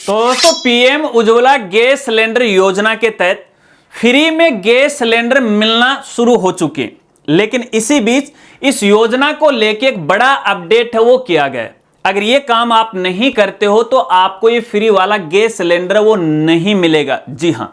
तो दोस्तों PM Ujjwala gas cylinder योजना के तहत फ्री में गैस सिलेंडर मिलना शुरू हो चुके हैं। लेकिन इसी बीच इस योजना को लेकर एक बड़ा अपडेट है वो किया गया है। अगर ये काम आप नहीं करते हो तो आपको ये फ्री वाला गैस सिलेंडर वो नहीं मिलेगा। जी हां,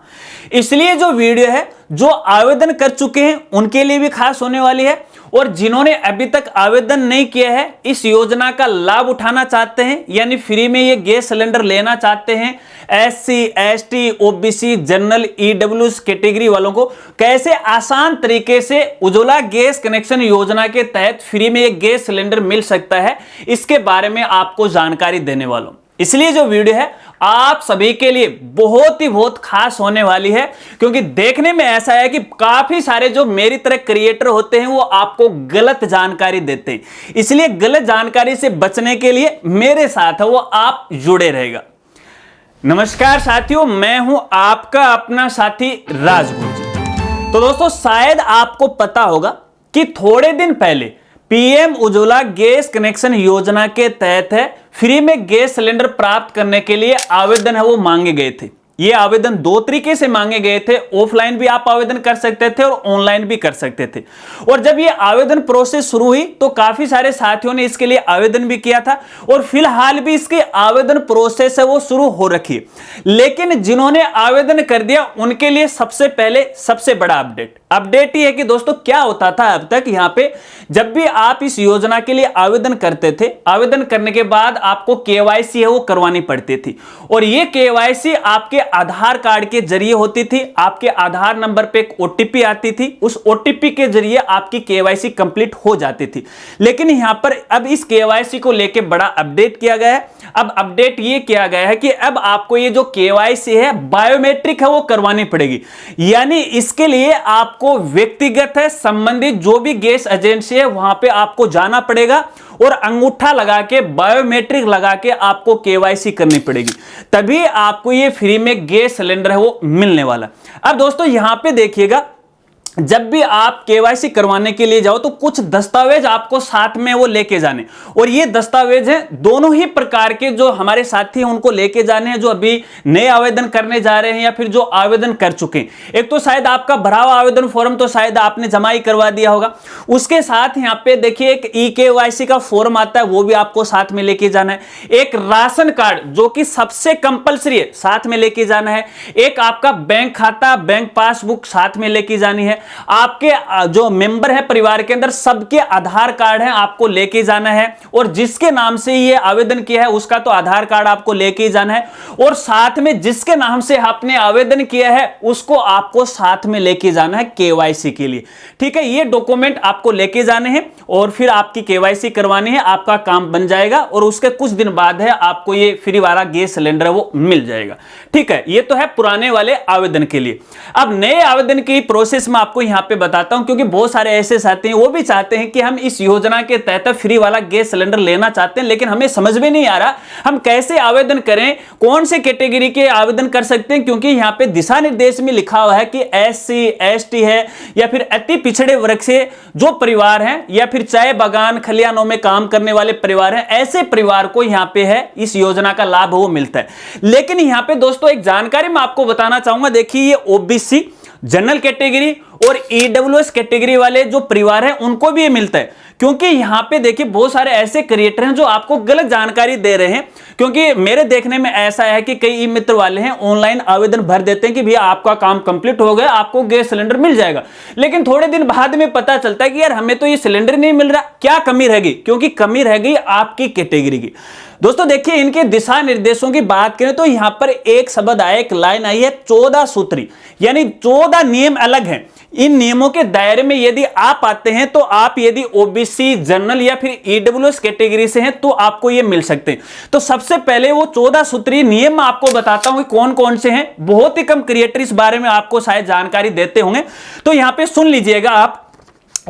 इसलिए जो वीडियो है जो आवेदन कर चुके हैं उनके लिए भी खास होने वाली है, और जिन्होंने अभी तक आवेदन नहीं किया है, इस योजना का लाभ उठाना चाहते हैं यानी फ्री में ये गैस सिलेंडर लेना चाहते हैं, SC, ST, OBC, general, EWS category वालों को कैसे आसान तरीके से उज्ज्वला गैस कनेक्शन योजना के तहत फ्री में ये गैस सिलेंडर मिल सकता है, इसके बारे में आपको जानकारी देने वाला हूं। इसलिए जो वीडियो है आप सभी के लिए बहुत खास होने वाली है, क्योंकि देखने में ऐसा है कि काफी सारे जो मेरी तरह क्रिएटर होते हैं वो आपको गलत जानकारी देते हैं। इसलिए गलत जानकारी से बचने के लिए मेरे साथ है वो आप जुड़े रहेगा। नमस्कार साथियों, मैं हूं आपका अपना साथी राजगुरु। तो दोस्तों शायद आपको पता होगा कि थोड़े दिन पहले पीएम उज्ज्वला गैस कनेक्शन योजना के तहत है फ्री में गैस सिलेंडर प्राप्त करने के लिए आवेदन है वो मांगे गए थे। ये आवेदन दो तरीके से मांगे गए थे, ऑफलाइन भी आप आवेदन कर सकते थे और ऑनलाइन भी कर सकते थे। और जब ये आवेदन प्रोसेस शुरू हुई तो काफी सारे साथियों ने इसके लिए आवेदन भी किया था और फिलहाल भी इसके आवेदन प्रोसेस है वो शुरू हो रखी है। लेकिन जिन्होंने आवेदन कर दिया उनके लिए सबसे पहले सबसे बड़ा अपडेट ये है कि दोस्तों क्या होता था अब तक, यहां पे जब भी आप इस योजना के लिए आवेदन करते थे, आवेदन करने के बाद आपको केवाईसी है वो करवानी पड़ती थी, और ये केवाईसी आपके आधार कार्ड के जरिए होती थी। आपके आधार नंबर पे एक ओटीपी आती थी, उस ओटीपी के जरिए आपकी केवाईसी कंप्लीट हो जाती थी। लेकिन यहां पर अब इस केवाईसी को लेकर बड़ा अपडेट किया गया है। अब अपडेट ये किया गया है कि अब आपको ये जो केवाईसी है बायोमेट्रिक है वो करवानी पड़ेगी, यानी इसके लिए आपको व्यक्तिगत है संबंधित जो भी गैस एजेंसी है वहां पे आपको जाना पड़ेगा और अंगूठा लगा के बायोमेट्रिक लगा के आपको केवाईसी करनी पड़ेगी, तभी आपको ये फ्री में गैस सिलेंडर है वो मिलने वाला। अब दोस्तों यहां पे देखिएगा, जब भी आप केवाईसी करवाने के लिए जाओ तो कुछ दस्तावेज आपको साथ में वो लेके जाने, और ये दस्तावेज हैं दोनों ही प्रकार के जो हमारे साथी हैं उनको लेके जाने हैं, जो अभी नए आवेदन करने जा रहे हैं या फिर जो आवेदन कर चुके हैं। एक तो शायद आपका भरा हुआ आवेदन फॉर्म तो शायद आपने जमा ही करवा दिया होगा, उसके साथ यहाँ पे देखिए एक ई-केवाईसी का फॉर्म आता है वो भी आपको साथ में लेके जाना है, एक राशन कार्ड जो कि सबसे कंपलसरी है साथ में लेके जाना है, एक आपका बैंक खाता, बैंक पासबुक साथ में लेके जानी है, आपके जो मेंबर है परिवार के अंदर सबके आधार कार्ड है आपको लेके जाना है, और जिसके नाम से ये आवेदन किया है उसका तो आधार कार्ड आपको लेके जाना है, और साथ में जिसके नाम से आपने आवेदन किया है उसको आपको साथ में लेके जाना है केवाईसी के लिए। ठीक है, ये डॉक्यूमेंट आपको लेके जाने हैं और फिर आपकी केवाईसी करवानी है, आपका काम बन जाएगा और उसके कुछ दिन बाद है आपको ये फ्री वाला गैस सिलेंडर वो मिल जाएगा। ठीक है, ये तो है पुराने वाले आवेदन के लिए। अब नए आवेदन की प्रोसेस में आपको यहां पे बताता हूं, क्योंकि बहुत सारे ऐसे साथी हैं वो भी चाहते हैं कि हम इस योजना के तहत फ्री वाला गैस सिलेंडर लेना चाहते हैं, लेकिन हमें समझ में नहीं आ रहा हम कैसे आवेदन करें, कौन से कैटेगरी के आवेदन कर सकते हैं, क्योंकि यहां पे दिशा निर्देश में लिखा हुआ है कि एससी, एसटी है या फिर अति पिछड़े वर्ग से जो परिवार हैं या फिर चाय बागान खलियानों में काम करने वाले परिवार हैं, ऐसे परिवार को यहां पे है इस योजना का लाभ वो मिलता है। लेकिन यहां पे दोस्तों एक जानकारी मैं आपको बताना चाहूंगा, देखिए ये ओबीसी, जनरल कैटेगरी और ईडब्ल्यूएस कैटेगरी वाले जो परिवार हैं उनको भी ये मिलता है, क्योंकि यहां पे देखिए बहुत सारे ऐसे क्रिएटर हैं जो आपको गलत जानकारी दे रहे हैं। क्योंकि मेरे देखने में ऐसा है कि कई ई मित्र वाले हैं ऑनलाइन आवेदन भर देते हैं कि भैया आपका काम कंप्लीट हो गया, आपको गैस सिलेंडर मिल जाएगा, लेकिन थोड़े दिन बाद में पता चलता है कि यार हमें तो ये सिलेंडर नहीं मिल रहा। क्या कमी रह गई? क्योंकि कमी रह गई आपकी कैटेगरी की। दोस्तों देखिए इनके दिशा निर्देशों की बात करें तो यहां पर एक शब्द आया, एक लाइन आई है 14 सूत्री, यानी 14 नियम अलग हैं। इन नियमों के दायरे में यदि आप आते हैं तो आप यदि ओबीसी, जनरल या फिर ईडब्ल्यूएस कैटेगरी से हैं तो आपको ये मिल सकते हैं। तो सबसे पहले वो 14 सूत्री नियम मैं आपको बताता हूं कि कौन कौन से हैं। बहुत ही कम क्रिएटर इस बारे में आपको शायद जानकारी देते होंगे, तो यहां पे सुन लीजिएगा आप।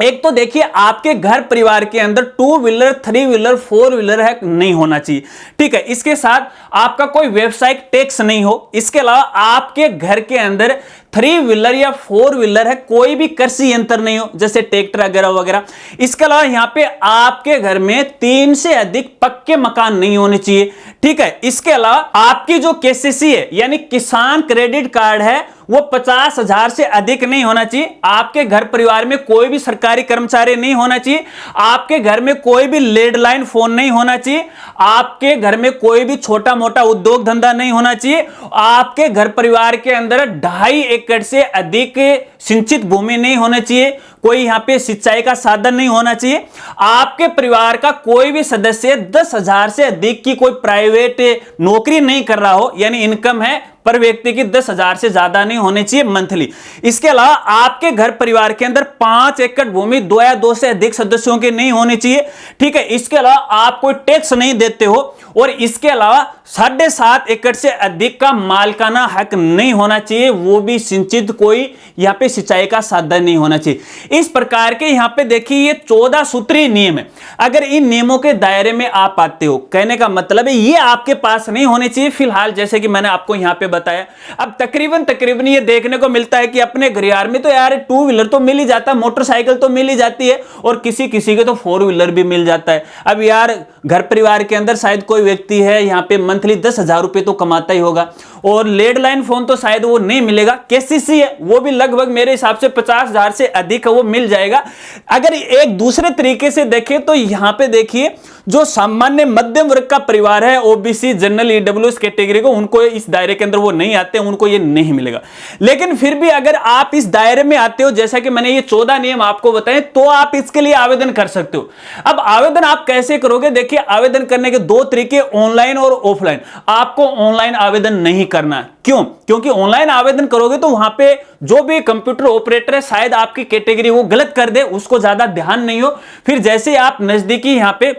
एक तो देखिए आपके घर परिवार के अंदर 2 व्हीलर 3 व्हीलर 4 व्हीलर है नहीं होना चाहिए, ठीक है। इसके साथ आपका कोई व्यवसायिक टैक्स नहीं हो। इसके अलावा आपके घर के अंदर 3 व्हीलर या 4 व्हीलर है, कोई भी कृषि यंत्र नहीं हो जैसे ट्रैक्टर वगैरह वगैरह। इसके अलावा यहां पे आपके घर में 3 से अधिक पक्के मकान नहीं होने चाहिए, ठीक है। इसके अलावा आपकी जो केसीसी है यानी किसान क्रेडिट कार्ड है वो 50,000 से अधिक नहीं होना चाहिए। आपके घर परिवार में कोई भी सरकारी कर्मचारी नहीं होना चाहिए। आपके घर में कोई भी लैंडलाइन फोन नहीं होना चाहिए। आपके घर में कोई भी छोटा मोटा उद्योग धंधा नहीं होना चाहिए। आपके घर परिवार के अंदर 2.5 एकड़ से अधिक सिंचित भूमि नहीं होना चाहिए। कोई यहां पे सिंचाई का साधन नहीं होना चाहिए। आपके परिवार का कोई भी सदस्य 10,000 से अधिक की कोई प्राइवेट नौकरी नहीं कर रहा हो, यानी इनकम है पर व्यक्ति की 10,000 से ज्यादा नहीं होनी चाहिए मंथली। इसके अलावा आपके घर परिवार के अंदर 5 एकड़ भूमि 2 या 2 से अधिक सदस्यों की नहीं होनी चाहिए, ठीक है। इसके अलावा आप कोई टैक्स नहीं देते हो और इसके अलावा 7.5 एकड़ से अधिक का मालिकाना हक नहीं होना चाहिए, वो भी सिंचित कोई यहां पे सिंचाई का साधन नहीं होना चाहिए। इस प्रकार के यहां पे देखिए ये 14 सूत्रीय नियम है। अगर इन नियमों के दायरे में आप आते हो, कहने का मतलब है ये आपके पास नहीं होने चाहिए फिलहाल, जैसे कि मैंने आपको यहां पे बताया। अब तकरीबन ये देखने को मिलता है कि अपने घरियार में तो यार 2 व्हीलर तो मिल ही जाता है, मोटरसाइकिल तो मिल ही जाती है और किसी किसी के तो 4 व्हीलर भी मिल जाता है। अब यार घर परिवार के अंदर शायद कोई व्यक्ति है यहां पे मंथली 10,000 रुपए तो कमाता ही होगा और लैंडलाइन फोन तो शायद वो नहीं मिलेगा। केसीसी है वो भी लगभग मेरे हिसाब से 50,000 से अधिक है, वो मिल जाएगा। अगर एक दूसरे तरीके से देखें तो यहां पे देखिए जो सामान्य मध्यम वर्ग का परिवार है, ओबीसी जनरल ईडब्ल्यूएस कैटेगरी को, उनको इस दायरे के अंदर वो नहीं आते, उनको ये नहीं मिलेगा। लेकिन फिर भी अगर आप इस दायरे में आते हो, जैसा कि मैंने ये 14 नियम आपको बताए, तो आप इसके लिए आवेदन कर सकते हो। अब आवेदन आप कैसे करोगे? देखिए आवेदन करने के 2 तरीके, ऑनलाइन और ऑफलाइन। आपको ऑनलाइन आवेदन नहीं करना। क्यों? क्योंकि ऑनलाइन आवेदन करोगे तो वहां पे जो भी कंप्यूटर ऑपरेटर है शायद आपकी कैटेगरी वो गलत कर दे, उसको ज्यादा ध्यान नहीं हो। फिर जैसे आप नजदीकी यहां पे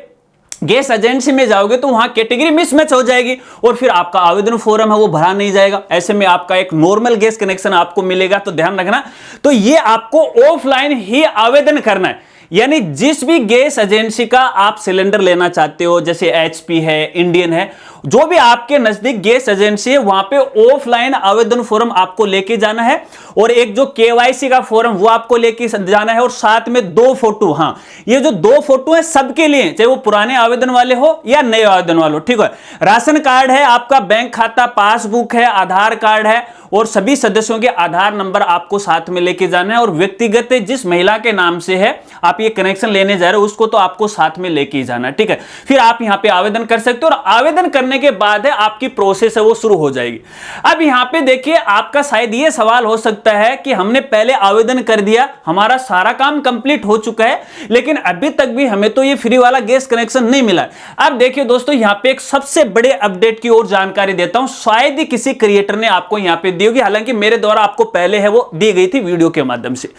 गैस एजेंसी में जाओगे तो वहां कैटेगरी मिसमैच हो जाएगी और फिर आपका आवेदन फॉर्म है वो भरा नहीं जाएगा। ऐसे में आपका एक नॉर्मल गैस कनेक्शन आपको मिलेगा, तो ध्यान रखना। तो ये आपको ऑफलाइन ही आवेदन करना है, यानी जिस भी गैस एजेंसी का आप सिलेंडर लेना चाहते हो, जैसे एचपी है, इंडियन है, जो भी आपके नजदीक गैस एजेंसी है वहां पे ऑफलाइन आवेदन फॉर्म आपको लेके जाना है और एक जो केवाईसी का फॉर्म वो आपको लेके जाना है और साथ में 2 फोटो। हाँ, ये जो 2 फोटो है सबके लिए, चाहे वो पुराने आवेदन वाले हो या नए आवेदन वाले हो, ठीक है। राशन कार्ड है आपका, बैंक खाता, पासबुक है, आधार कार्ड है और सभी सदस्यों के आधार नंबर आपको साथ में लेके जाना है और व्यक्तिगत जिस महिला के नाम से है आप ये कनेक्शन लेने जा रहे हो उसको तो आपको साथ में लेके जाना है, ठीक है। फिर आप यहां पे आवेदन कर सकते हो और आवेदन करने के बाद है आपकी प्रोसेस है वो शुरू हो जाएगी। अब यहां पे देखिए आपका शायद ये सवाल हो सकता है कि हमने पहले आवेदन कर दिया, हमारा सारा काम कंप्लीट हो चुका है, लेकिन अभी तक भी हमें तो ये फ्री वाला गैस कनेक्शन नहीं मिला। अब देखिए दोस्तों यहां पे एक सबसे बड़े अपडेट की ओर जानकारी देता हूं, शायद ही किसी क्रिएटर ने आपको यहां पे दी होगी, हालांकि मेरे द्वारा आपको पहले है वो दी गई थी वीडियो के माध्यम से।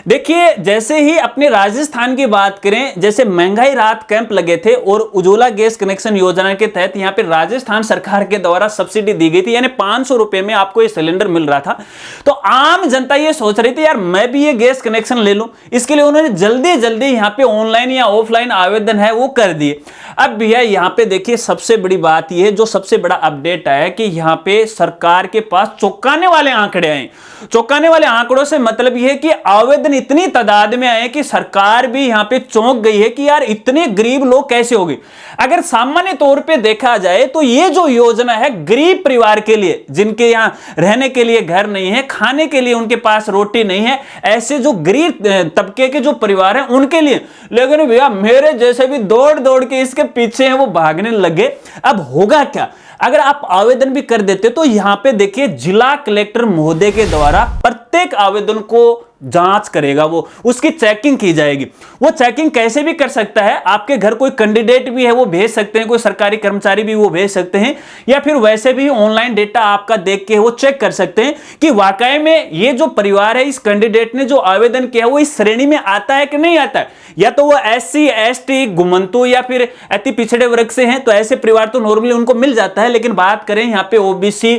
देखिए जैसे ही अपने राजस्थान की बात करें, जैसे महंगाई राहत कैंप लगे थे और उज्ज्वला गैस कनेक्शन योजना के तहत यहां पे राजस्थान सरकार के द्वारा सब्सिडी दी गई थी, यानी 500 रुपए में आपको ये सिलेंडर मिल रहा था। तो आम जनता ये सोच रही थी यार मैं भी ये गैस कनेक्शन ले लूं, इसके लिए उन्होंने जल्दी जल्दी यहां पे ऑनलाइन या ऑफलाइन आवेदन है वो कर दिए। अब भैया यहां पे देखिए सबसे बड़ी बात ये है, जो सबसे बड़ा अपडेट आया कि यहां पे सरकार के पास चौंकाने वाले आंकड़े आए। चौंकाने वाले आंकड़ों से मतलब यह है कि आवेदन इतनी तादाद में आए कि सरकार भी यहां पे चौंक गई है कि यार इतने गरीब लोग कैसे होंगे। अगर सामान्य तौर पे देखा जाए तो ये जो योजना है गरीब परिवार के लिए, जिनके यहां रहने के लिए घर नहीं है, खाने के लिए उनके पास रोटी नहीं है, ऐसे जो गरीब तबके के जो परिवार हैं उनके लिए। लेकिन भैया मेरे जैसे भी दौड़ दौड़ के इसके पीछे हैं वो भागने लगे। अब होगा क्या अगर आप आवेदन भी कर देते? तो यहां पे देखिए जिला कलेक्टर महोदय के द्वारा प्रत्येक आवेदन को जांच करेगा, वो उसकी चेकिंग की जाएगी। वो चेकिंग कैसे भी कर सकता है, आपके घर कोई कैंडिडेट भी है वो भेज सकते हैं, कोई सरकारी कर्मचारी भी वो भेज सकते हैं, या फिर वैसे भी ऑनलाइन डेटा आपका देख के वो चेक कर सकते हैं कि वाकई में ये जो परिवार है, इस कैंडिडेट ने जो आवेदन किया वो इस श्रेणी में आता है कि नहीं आता है। या तो वो SC ST घुमंतु या फिर अति पिछड़े वर्ग से हैं, तो ऐसे परिवार तो नॉर्मली उनको मिल जाता है। लेकिन बात करें यहाँ पे OBC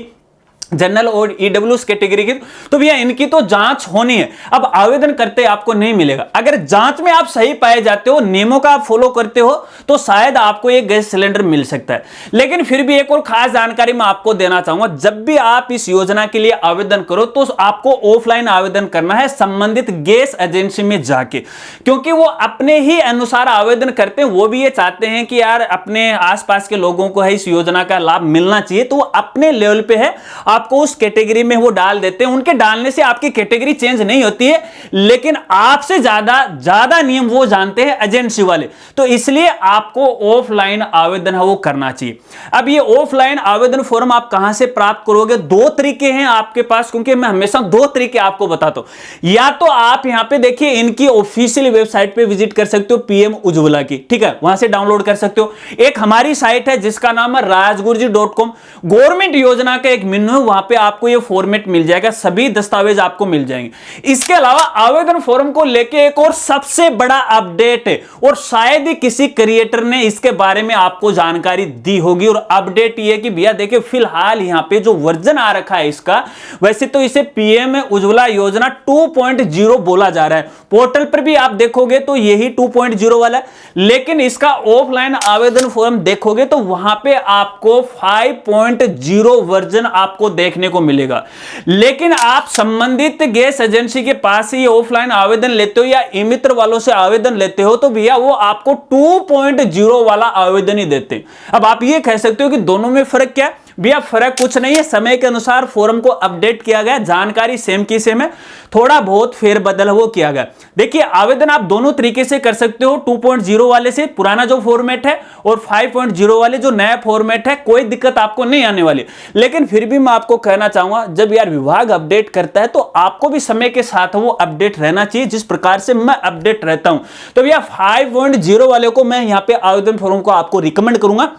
जनरल और ईडब्ल्यूएस कैटेगरी की, तो भैया इनकी तो जांच होनी है। अब आवेदन करते आपको नहीं मिलेगा। अगर जांच में आप सही पाए जाते हो, नियमों का आप फॉलो करते हो, तो शायद आपको एक गैस सिलेंडर मिल सकता है। लेकिन फिर भी एक और खास जानकारी मैं आपको देना चाहूंगा, जब भी आप इस योजना के लिए आवेदन करो तो आपको ऑफलाइन आवेदन करना है संबंधित गैस एजेंसी में जाके, क्योंकि वो अपने ही अनुसार आवेदन करते हैं। वो भी ये चाहते हैं कि यार अपने आसपास के लोगों को है इस योजना का लाभ मिलना चाहिए, तो वो अपने लेवल पे है आपको उस कैटेगरी में वो डाल देते हैं। उनके डालने से आपकी कैटेगरी चेंज नहीं होती है, लेकिन आपसे ज्यादा नियम वो जानते हैं एजेंसी वाले, तो इसलिए आपको ऑफलाइन आवेदन है वो करना चाहिए। अब ये ऑफलाइन आवेदन फॉर्म आप कहां से प्राप्त करोगे? दो तरीके हैं आपके पास, क्योंकि मैं हमेशा दो तरीके आपको बताता हूं। या तो आप यहां पे देखिए इनकी ऑफिशियल वेबसाइट पे विजिट कर सकते हो, पीएम उज्ज्वला की, ठीक है, वहां से डाउनलोड कर सकते हो। एक हमारी साइट है जिसका नाम है rajgurji.com, गवर्नमेंट योजना का एक मेन्यू है, वहां पे आपको ये फॉर्मेट मिल जाएगा, सभी दस्तावेज आपको मिल जाएंगे। इसके अलावा आवेदन फॉर्म को लेके एक और सबसे बड़ा अपडेट है, और शायद ही किसी क्रिएटर ने इसके बारे में आपको जानकारी दी होगी। और अपडेट ये कि भैया देखिए फिलहाल यहां पे जो वर्जन आ रखा है इसका, वैसे तो इसे पीएम उज्ज्वला योजना 2.0 बोला जा रहा है, पोर्टल पर भी आप देखोगे तो यही 2.0 वाला है, लेकिन इसका ऑफलाइन आवेदन फॉर्म देखोगे तो वहां पे आपको 5.0 वर्जन आपको देखने को मिलेगा। लेकिन आप संबंधित गैस एजेंसी के पास से ये ऑफलाइन आवेदन लेते हो या ई मित्र वालों से आवेदन लेते हो, तो भैया वो आपको 2.0 वाला आवेदन ही देते हैं। अब आप ये कह सकते हो कि दोनों में फर्क क्या है? भैया फर्क कुछ नहीं है, समय के अनुसार फॉर्म को अपडेट किया गया, जानकारी सेम की सेम है, थोड़ा बहुत फेरबदल वो किया गया। देखिए आवेदन आप दोनों तरीके से कर सकते हो, 2.0 वाले से पुराना जो फॉर्मेट है और 5.0 वाले जो नया फॉर्मेट है, कोई दिक्कत आपको नहीं आने वाली। लेकिन फिर भी मैं आपको कहना चाहूंगा, जब यार विभाग अपडेट करता है तो आपको भी समय के साथ वो अपडेट रहना चाहिए, जिस प्रकार से मैं अपडेट रहता हूं। तो भैया 5.0 वाले को मैं यहां पे आवेदन फॉर्म को आपको रिकमेंड करूंगा।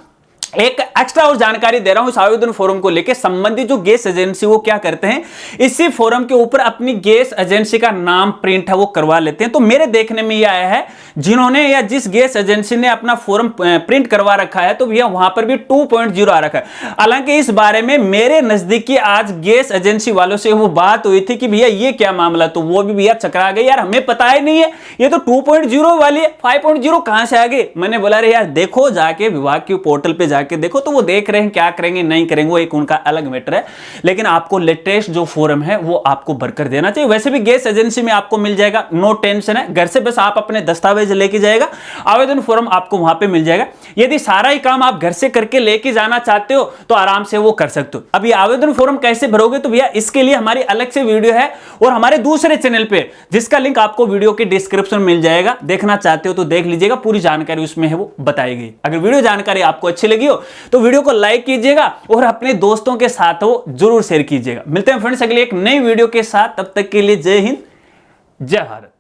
एक एक्स्ट्रा और जानकारी दे रहा हूं इस आवेदन फॉर्म को लेकर, संबंधित जो गैस एजेंसी वो क्या करते हैं, इसी फॉर्म के ऊपर अपनी गैस एजेंसी का नाम प्रिंट है वो करवा लेते हैं। तो मेरे देखने में ये आया है, जिन्होंने या जिस गैस एजेंसी ने अपना फॉर्म प्रिंट करवा रखा है, तो भैया वहां पर भी 2.0 आ रखा है। हालांकि इस बारे में मेरे नजदीकी आज गैस एजेंसी वालों से वो बात हुई थी कि भैया ये क्या मामला, तो वो भी भैया चकरा गए, यार हमें पता ही नहीं है, ये तो 2.0 वाली है, 5.0 कहां से आ गए। मैंने बोला रे यार देखो, जाके विभाग के पोर्टल पे जाके देखो, तो वो देख रहे हैं क्या करेंगे नहीं करेंगे वो एक उनका अलग मैटर है, लेकिन आपको लेटेस्ट जो फॉर्म है वो आपको भरकर देना चाहिए। वैसे भी गैस एजेंसी में आपको मिल जाएगा, नो टेंशन है, घर से बस आप अपने दस्तावेज लेके जाएगा, आवेदन फॉर्म आपको वहां पे मिल जाएगा। यदि सारा ही काम आप घर से करके लेके जाना चाहते हो तो आराम से वो कर सकते हो। अब ये आवेदन फॉर्म कैसे भरोगे, तो भैया इसके लिए हमारी अलग से वीडियो है और हमारे दूसरे चैनल पे, जिसका लिंक आपको वीडियो के डिस्क्रिप्शन में मिल जाएगा, देखना चाहते हो तो देख लीजिएगा, पूरी जानकारी उसमें है वो बताई गई। अगर वीडियो जानकारी आपको अच्छी लगी हो तो वीडियो को लाइक कीजिएगा और अपने दोस्तों के साथ वो जरूर शेयर कीजिएगा। मिलते हैं फ्रेंड्स अगले एक नई वीडियो के साथ, तब तक के लिए जय हिंद जय भारत।